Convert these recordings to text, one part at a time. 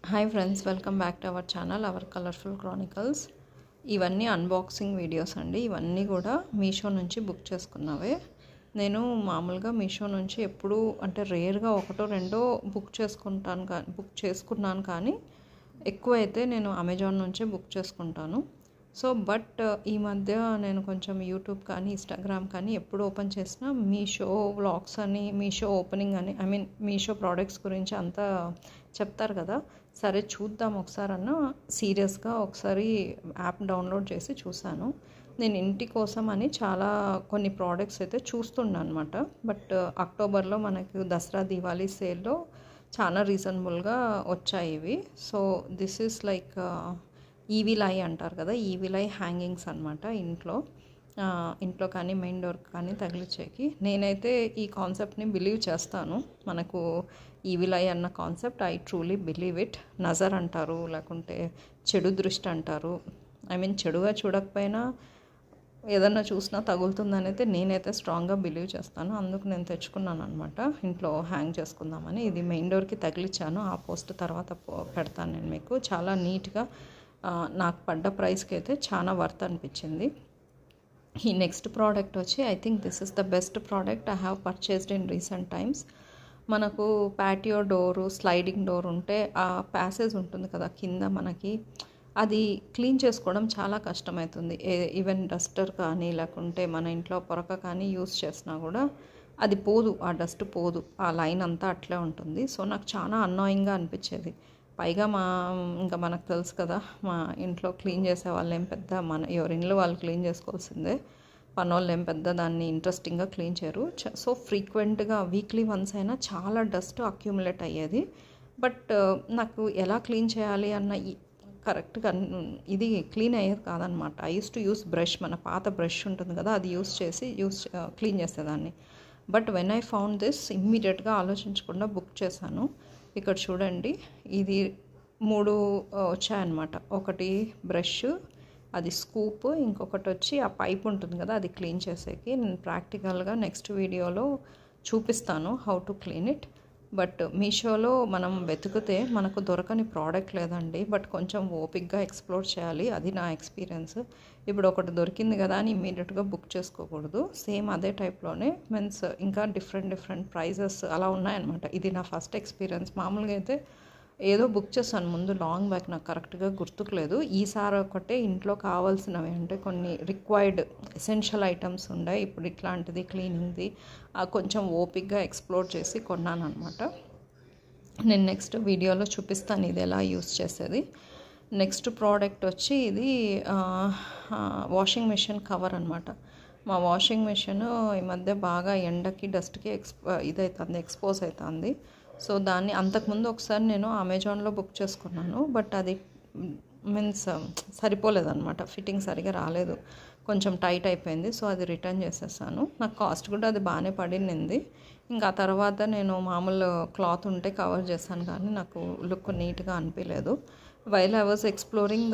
Hi friends, welcome back to our channel our colourful Chronicles. ఇవన్నీ unboxing videos అండి. ఇవన్నీ కూడా మీషో నుంచి బుక్ చేసుకున్నవే. నేను మామూలుగా మీషో నుంచి ఎప్పుడూ అంటే రేర్గా ఒకటో రెండో బుక్ చేసుకున్నాను కానీ ఎక్కువైతే నేను అమెజాన్ నుంచే బుక్ చేసుకుంటాను. సో బట్ ఈ మధ్య నేను కొంచెం యూట్యూబ్ కానీ ఇన్స్టాగ్రామ్ కానీ ఎప్పుడు ఓపెన్ చేసినా మీషో వ్లాగ్స్ అని, మీషో ఓపెనింగ్ అని, మీషో ప్రోడక్ట్స్ గురించి అంతా చెప్తారు కదా. సరే చూద్దాం ఒకసారి సీరియస్గా ఒకసారి యాప్ డౌన్లోడ్ చేసి చూశాను. నేను ఇంటి కోసం అని కొన్ని ప్రోడక్ట్స్ అయితే చూస్తున్నాను అనమాట. బట్ అక్టోబర్లో మనకు దసరా దివాళీ సేల్లో చాలా రీజనబుల్గా వచ్చాయి ఇవి. So this is like evil eye అంటారు కదా, ఈవిలై హ్యాంగింగ్స్ అనమాట. ఇంట్లో కానీ మెయిన్ డోర్ కానీ తగిలించేకి నేనైతే ఈ కాన్సెప్ట్ని బిలీవ్ చేస్తాను. మనకు ఈవిలై అన్న concept I truly believe it. నజర్ అంటారు, లేకుంటే చెడు దృష్టి అంటారు. చెడుగా చూడకపోయినా ఏదన్నా చూసినా తగులుతుందని అయితే నేనైతే స్ట్రాంగ్గా బిలీవ్ చేస్తాను. అందుకు నేను తెచ్చుకున్నాను అనమాట, ఇంట్లో హ్యాంగ్ చేసుకుందామని. ఇది మెయిన్ డోర్కి తగిలించాను. ఆ పోస్ట్ తర్వాత పెడతాను నేను మీకు. చాలా నీట్గా నాకు పడ్డ ప్రైస్కి అయితే చాలా వర్త్ అనిపించింది. ఈ నెక్స్ట్ ప్రోడక్ట్ వచ్చి I think this is the best product I have purchased in recent times. మనకు ప్యాటియో డోరు, స్లైడింగ్ డోర్ ఉంటే ఆ ప్యాసేజ్ ఉంటుంది కదా కింద, మనకి అది క్లీన్ చేసుకోవడం చాలా కష్టమవుతుంది. ఈవెన్ డస్టర్ కానీ లేకుంటే మన ఇంట్లో పొరక కానీ యూస్ చేసినా కూడా అది పోదు, ఆ డస్ట్ పోదు, ఆ లైన్ అంతా అట్లే ఉంటుంది. సో నాకు చాలా అన్నాయింగ్గా అనిపించేది. పైగా ఇంకా మనకు తెలుసు కదా, మా ఇంట్లో క్లీన్ చేసే వాళ్ళు ఏం పెద్ద ఎవరి ఇంట్లో వాళ్ళు క్లీన్ చేసుకోవాల్సిందే. పనోళ్ళు ఏం పెద్ద దాన్ని ఇంట్రెస్టింగ్గా క్లీన్ చేయరు. సో ఫ్రీక్వెంట్గా వీక్లీ వన్స్ అయినా చాలా డస్ట్ అక్యూములేట్ అయ్యేది. బట్ నాకు ఎలా క్లీన్ చేయాలి అన్న కరెక్ట్గా ఇది క్లీన్ అయ్యేది కాదనమాట. I use to use brush, మన పాత బ్రష్ ఉంటుంది కదా, అది యూస్ చేసి క్లీన్ చేసేదాన్ని. But when I found this, ఇమ్మీడియట్గా ఆలోచించకుండా బుక్ చేశాను. ఇక్కడ చూడండి, ఇది 3 వచ్చాయన్నమాట. ఒకటి బ్రష్, అది స్కూప్, ఇంకొకటి వచ్చి ఆ పైప్ ఉంటుంది కదా అది క్లీన్ చేసేకి. నేను ప్రాక్టికల్గా నెక్స్ట్ వీడియోలో చూపిస్తాను how to clean it. But మీషోలో మనం వెతికితే మనకు దొరకని ప్రోడక్ట్ లేదండి. బట్ కొంచెం ఓపిక్గా ఎక్స్ప్లోర్ చేయాలి, అది నా ఎక్స్పీరియన్స్. ఇప్పుడు ఒకటి దొరికింది కదా అని ఇమ్మీడియట్గా బుక్ చేసుకోకూడదు. సేమ్ అదే టైప్లోనే ఇంకా డిఫరెంట్ ప్రైజెస్ అలా ఉన్నాయన్నమాట. ఇది నా ఫస్ట్ ఎక్స్పీరియన్స్. మామూలుగా అయితే ఏదో బుక్ చేశాను ముందు, లాంగ్ బ్యాక్, నాకు కరెక్ట్గా గుర్తుకులేదు. ఈసారి ఒకటే ఇంట్లో కావాల్సినవి అంటే కొన్ని రిక్వైర్డ్ ఎసెన్షియల్ ఐటమ్స్ ఉన్నాయి. ఇప్పుడు ఇట్లాంటిది క్లీనింగ్ది కొంచెం ఓపిక్గా ఎక్స్ప్లోర్ చేసి కొన్నాను అనమాట. నేను నెక్స్ట్ వీడియోలో చూపిస్తాను ఇది ఎలా యూస్ చేసేది. నెక్స్ట్ ప్రోడక్ట్ వచ్చి ఇది వాషింగ్ మిషన్ కవర్ అనమాట. మా వాషింగ్ మిషన్ ఈ మధ్య బాగా ఎండకి డస్ట్కి ఎక్స్పోజ్ అవుతుంది. సో దాన్ని అంతకుముందు ఒకసారి నేను అమెజాన్లో బుక్ చేసుకున్నాను. బట్ అది సరిపోలేదన్నమాట, ఫిట్టింగ్ సరిగా రాలేదు, కొంచెం టైట్ అయిపోయింది. సో అది రిటర్న్ చేసేసాను. నాకు కాస్ట్ కూడా అది బాగానే పడింది. ఇంకా తర్వాత నేను మామూలు క్లాత్ ఉంటే కవర్ చేశాను కానీ నాకు లుక్ నీట్గా అనిపించలేదు. While I was exploring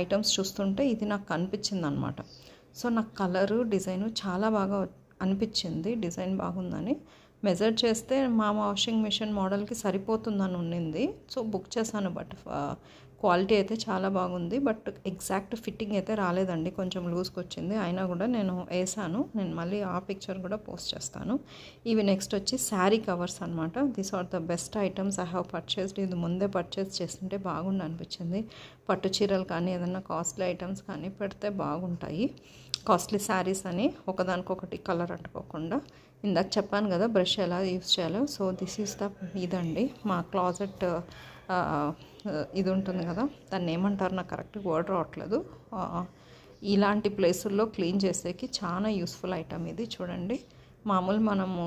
items చూస్తుంటే ఇది నాకు కనిపించింది అనమాట. సో నాకు కలరు, డిజైను చాలా బాగా అనిపించింది. డిజైన్ బాగుందని మెజర్ చేస్తే మా వాషింగ్ మిషన్ మోడల్కి సరిపోతుందని ఉండింది. సో బుక్ చేశాను. బట్ క్వాలిటీ అయితే చాలా బాగుంది. బట్ ఎగ్జాక్ట్ ఫిట్టింగ్ అయితే రాలేదండి, కొంచెం లూజ్కి వచ్చింది. అయినా కూడా నేను వేసాను. నేను మళ్ళీ ఆ పిక్చర్ కూడా పోస్ట్ చేస్తాను. ఇవి నెక్స్ట్ వచ్చి శారీ కవర్స్ అనమాట. These are the best items I have purchased. ఇది ముందే పర్చేస్ చేస్తుంటే బాగుండి అనిపించింది. పట్టు చీరలు కానీ ఏదైనా కాస్ట్లీ ఐటమ్స్ కానీ పెడితే బాగుంటాయి. కాస్ట్లీ శారీస్ అని ఒకదానికొకటి కలర్ అంటుకోకుండా. ఇందాక చెప్పాను కదా బ్రష్ ఎలా యూస్ చేయాలో. సో దిస్ ఈస్ ఇదండి మా క్లాజెట్ ఇది ఉంటుంది కదా, దాన్ని ఏమంటారు నాకు కరెక్ట్గా వర్డ్ రావట్లేదు. ఇలాంటి ప్లేసుల్లో క్లీన్ చేసేకి చాలా యూస్ఫుల్ ఐటమ్ ఇది. చూడండి, మామూలు మనము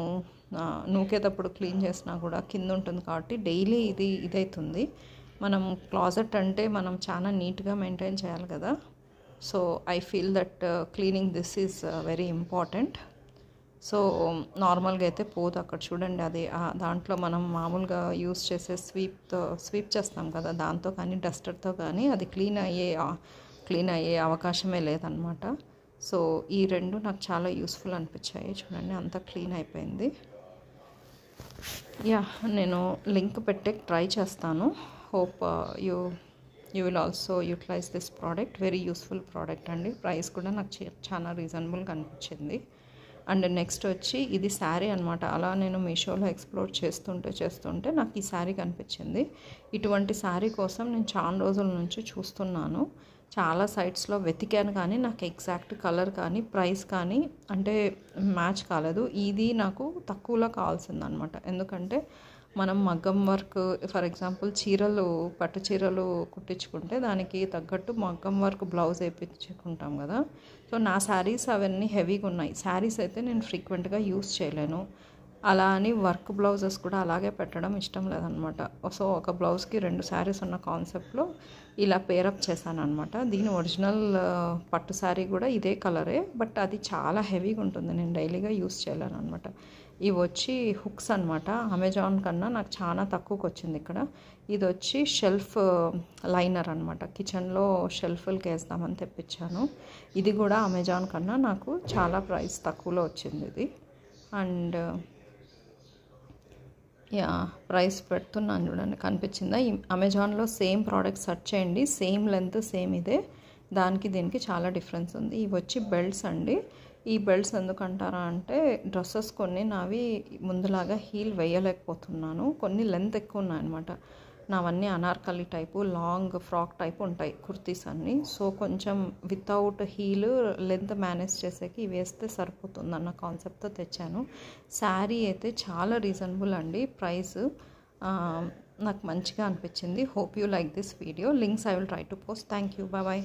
నూకేటప్పుడు క్లీన్ చేసినా కూడా కింద ఉంటుంది కాబట్టి డైలీ ఇదవుతుంది. మనం క్లాజెట్ అంటే మనం చాలా నీట్గా మెయింటైన్ చేయాలి కదా. So I feel that cleaning this is very important. So నార్మల్గా అయితే పోదు. అక్కడ చూడండి, అది దాంట్లో మనం మామూలుగా యూస్ చేసే స్వీప్ చేస్తాం కదా, దాంతో కానీ డస్టర్తో కానీ అది క్లీన్ అయ్యే అవకాశమే లేదనమాట. సో ఈ రెండు నాకు చాలా యూస్ఫుల్ అనిపించాయి. చూడండి, అంతా క్లీన్ అయిపోయింది. నేను లింక్ పెట్టే ట్రై చేస్తాను. Hope you will also utilise this product. Very useful product అండి. ప్రైస్ కూడా నాకు చాలా రీజనబుల్గా అనిపించింది. అండ్ నెక్స్ట్ వచ్చి ఇది శారీ అనమాట. అలా నేను మీషోలో ఎక్స్ప్లోర్ చేస్తుంటే నాకు ఈ శారీ కనిపించింది. ఇటువంటి శారీ కోసం నేను చాలా రోజుల నుంచి చూస్తున్నాను. చాలా సైట్స్లో వెతికాను, కానీ నాకు ఎగ్జాక్ట్ కలర్ కానీ ప్రైస్ కానీ అంటే మ్యాచ్ కాలేదు. ఇది నాకు తక్కువలో కావాల్సిందనమాట. ఎందుకంటే మనం మగ్గం వర్క్, ఫర్ ఎగ్జాంపుల్ చీరలు, పట్టు చీరలు కుట్టించుకుంటే దానికి తగ్గట్టు మగ్గం వర్క్ బ్లౌజ్ వేయించుకుంటాం కదా. సో నా శారీస్ అవన్నీ హెవీగా ఉన్నాయి. శారీస్ అయితే నేను ఫ్రీక్వెంట్గా యూస్ చేయలేను. అలా అని వర్క్ బ్లౌజెస్ కూడా అలాగే పెట్టడం ఇష్టం లేదనమాట. సో ఒక బ్లౌజ్కి 2 శారీస్ ఉన్న కాన్సెప్ట్లో ఇలా పేరప్ చేశాను అనమాట. దీని ఒరిజినల్ పట్టు శారీ కూడా ఇదే కలరే, బట్ అది చాలా హెవీగా ఉంటుంది. నేను డైలీగా యూస్ చేయలేను అనమాట. ఇవి వచ్చి హుక్స్ అనమాట. అమెజాన్ కన్నా నాకు చాలా తక్కువకి వచ్చింది ఇక్కడ. ఇది వచ్చి షెల్ఫ్ లైనర్ అనమాట. కిచెన్లో షెల్ఫ్లకి వేస్తామని తెప్పించాను. ఇది కూడా అమెజాన్ కన్నా నాకు చాలా ప్రైస్ తక్కువలో వచ్చింది ఇది. అండ్ ప్రైస్ పెడుతున్నాను చూడండి, కనిపించిందా? ఈ అమెజాన్లో సేమ్ ప్రోడక్ట్ సెర్చ్ చేయండి, సేమ్ లెంత్ సేమ్ ఇదే. దానికి దీనికి చాలా డిఫరెన్స్ ఉంది. ఇవి వచ్చి బెల్ట్స్ అండి. ఈ బెల్ట్స్ ఎందుకంటారా అంటే డ్రెస్సెస్ కొన్ని నావి ముందులాగా హీల్ వేయలేకపోతున్నాను. కొన్ని లెంత్ ఎక్కువ ఉన్నాయన్నమాట. నావన్నీ Anarkali type long frock type ఉంటాయి కుర్తీస్ అన్నీ. సో కొంచెం వితౌట్ హీల్ లెంత్ మేనేజ్ చేసేకి వేస్తే సరిపోతుందన్న కాన్సెప్ట్తో తెచ్చాను. శారీ అయితే చాలా రీజనబుల్ అండి ప్రైస్. నాకు మంచిగా అనిపించింది. Hope you like this video. Links I will try to post. Thank you. Bye.